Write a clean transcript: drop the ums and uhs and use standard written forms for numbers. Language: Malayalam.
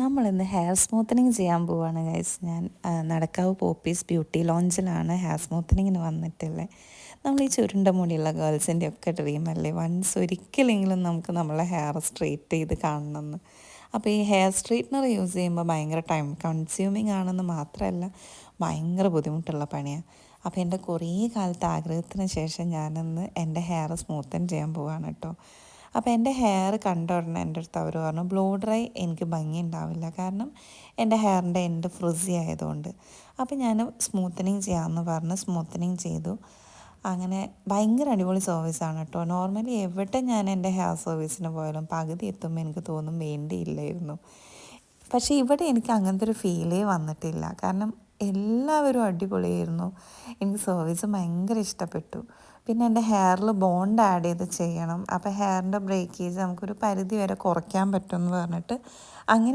നമ്മളിന്ന് ഹെയർ സ്മൂത്തനിങ് ചെയ്യാൻ പോവാണ് ഗൈസ്. ഞാൻ നടക്കാവ് പോപ്പീസ് ബ്യൂട്ടി ലോഞ്ചിലാണ് ഹെയർ സ്മൂത്തനിങ്ങിന് വന്നിട്ടുള്ളത്. നമ്മൾ ഈ ചുരുണ്ട മുടിയുള്ള ഗേൾസിൻ്റെ ഒക്കെ ഡ്രീം അല്ലേ, വൺസ് ഒരിക്കലെങ്കിലും നമുക്ക് നമ്മളെ ഹെയർ സ്ട്രെയിറ്റ് ചെയ്ത് കാണണമെന്ന്. അപ്പോൾ ഈ ഹെയർ സ്ട്രെയിറ്റ്നർ യൂസ് ചെയ്യുമ്പോൾ ഭയങ്കര ടൈം കൺസ്യൂമിങ് ആണെന്ന് മാത്രമല്ല, ഭയങ്കര ബുദ്ധിമുട്ടുള്ള പണിയാണ്. അപ്പോൾ എൻ്റെ കുറേ കാലത്തെ ആഗ്രഹത്തിന് ശേഷം ഞാനിന്ന് എൻ്റെ ഹെയർ സ്മൂത്തൻ ചെയ്യാൻ പോവാണ് കേട്ടോ. അപ്പോൾ എൻ്റെ ഹെയർ കണ്ട ഉടനെ എൻ്റെ അടുത്ത് അവർ പറഞ്ഞു ബ്ലോ ഡ്രൈ എനിക്ക് ഭംഗി ഉണ്ടാവില്ല, കാരണം എൻ്റെ ഹെയറിൻ്റെ എൻഡ് ഫ്രിസി ആയതുകൊണ്ട്. അപ്പോൾ ഞാൻ സ്മൂത്തനിങ് ചെയ്യാമെന്ന് പറഞ്ഞ് സ്മൂത്തനിങ് ചെയ്തു. അങ്ങനെ ഭയങ്കര അടിപൊളി സർവീസാണ് കേട്ടോ. നോർമലി എവിടെ ഞാൻ എൻ്റെ ഹെയർ സർവീസിന് പോയാലും പകുതി എത്തുമ്പോൾ എനിക്ക് തോന്നും വേണ്ടിയില്ലായിരുന്നു. പക്ഷേ ഇവിടെ എനിക്ക് അങ്ങനത്തെ ഒരു ഫീലേ വന്നിട്ടില്ല, കാരണം എല്ലാവരും അടിപൊളിയായിരുന്നു. എനിക്ക് സർവീസ് ഭയങ്കര ഇഷ്ടപ്പെട്ടു. പിന്നെ എൻ്റെ ഹെയറിൽ ബോണ്ട് ആഡ് ചെയ്ത് ചെയ്യണം, അപ്പോൾ ഹെയറിൻ്റെ ബ്രേക്കേജ് നമുക്കൊരു പരിധി വരെ കുറയ്ക്കാൻ പറ്റുമെന്ന് പറഞ്ഞിട്ട് അങ്ങനെ